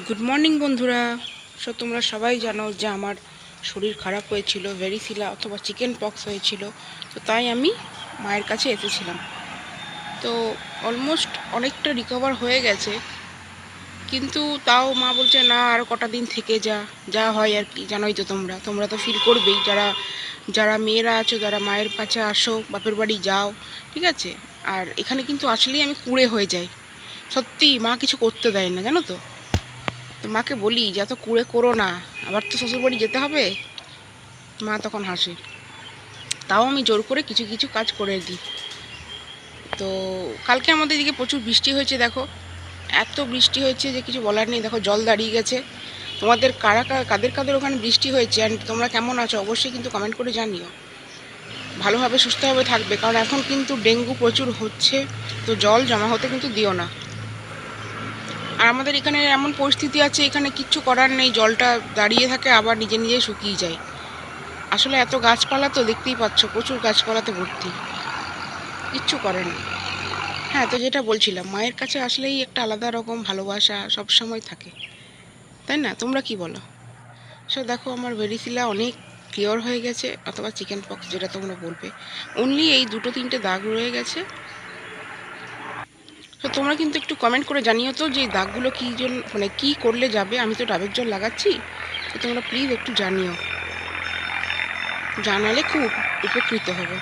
Good morning বন্ধুরা। তোমরা সবাই জানো যে আমার শরীর খারাপ হয়েছিল, ভেরিসিলা অথবা চিকেন পক্স হয়েছিল। তো তাই আমি মায়ের কাছে এসেছিলাম। তো অলমোস্ট অনেকটা রিকভার হয়ে গেছে, কিন্তু তাও মা বলছে না আরও কটা দিন থেকে যা যা হয় আর কি। জানোই তো তোমরা তোমরা তো ফিল করবেই, যারা যারা মেয়েরা আছো, যারা মায়ের কাছে আসো, বাপের বাড়ি যাও, ঠিক আছে। আর এখানে কিন্তু আসলেই আমি কুঁড়ে হয়ে যাই, সত্যি মা কিছু করতে দেয় না, জানো তো। তো মাকে বলি যে এত কুড়ে করো না, আবার তো শ্বশুরবাড়ি যেতে হবে। মা তখন হাসে। তাও আমি জোর করে কিছু কিছু কাজ করে দিই। তো কালকে আমাদের এদিকে প্রচুর বৃষ্টি হয়েছে, দেখো এত বৃষ্টি হয়েছে যে কিছু বলার নেই। দেখো জল দাঁড়িয়ে গেছে। তোমাদের কাদের কাদের ওখানে বৃষ্টি হয়েছে আর তোমরা কেমন আছো অবশ্যই কিন্তু কমেন্ট করে জানিও। ভালোভাবে সুস্থভাবে থাকবে, কারণ এখন কিন্তু ডেঙ্গু প্রচুর হচ্ছে। তো জল জমা হতে কিন্তু দিও না। আর আমাদের এখানে এমন পরিস্থিতি আছে, এখানে কিচ্ছু করার নেই, জলটা দাঁড়িয়ে থাকে আবার নিজে নিজে শুকিয়ে যায়। আসলে এত গাছপালা তো দেখতেই পাচ্ছ, প্রচুর গাছপালাতে ভর্তি, কিচ্ছু করার নেই। হ্যাঁ, তো যেটা বলছিলাম, মায়ের কাছে আসলেই একটা আলাদা রকম ভালোবাসা সব সময় থাকে, তাই না? তোমরা কি বলো? দেখো আমার ভেরিসিলা অনেক ক্লিয়ার হয়ে গেছে, অথবা চিকেন পক্স যেটা তোমরা বলবে। অনলি এই দুটো তিনটে দাগ রয়ে গেছে। তো তোমরা কিন্তু একটু কমেন্ট করে জানিও তো যে এই দাগগুলো কী জন্য, মানে কী করলে যাবে। আমি তো ডাবের জল লাগাচ্ছি, তো তোমরা প্লিজ একটু জানিও, জানালে খুব উপকৃত হবে।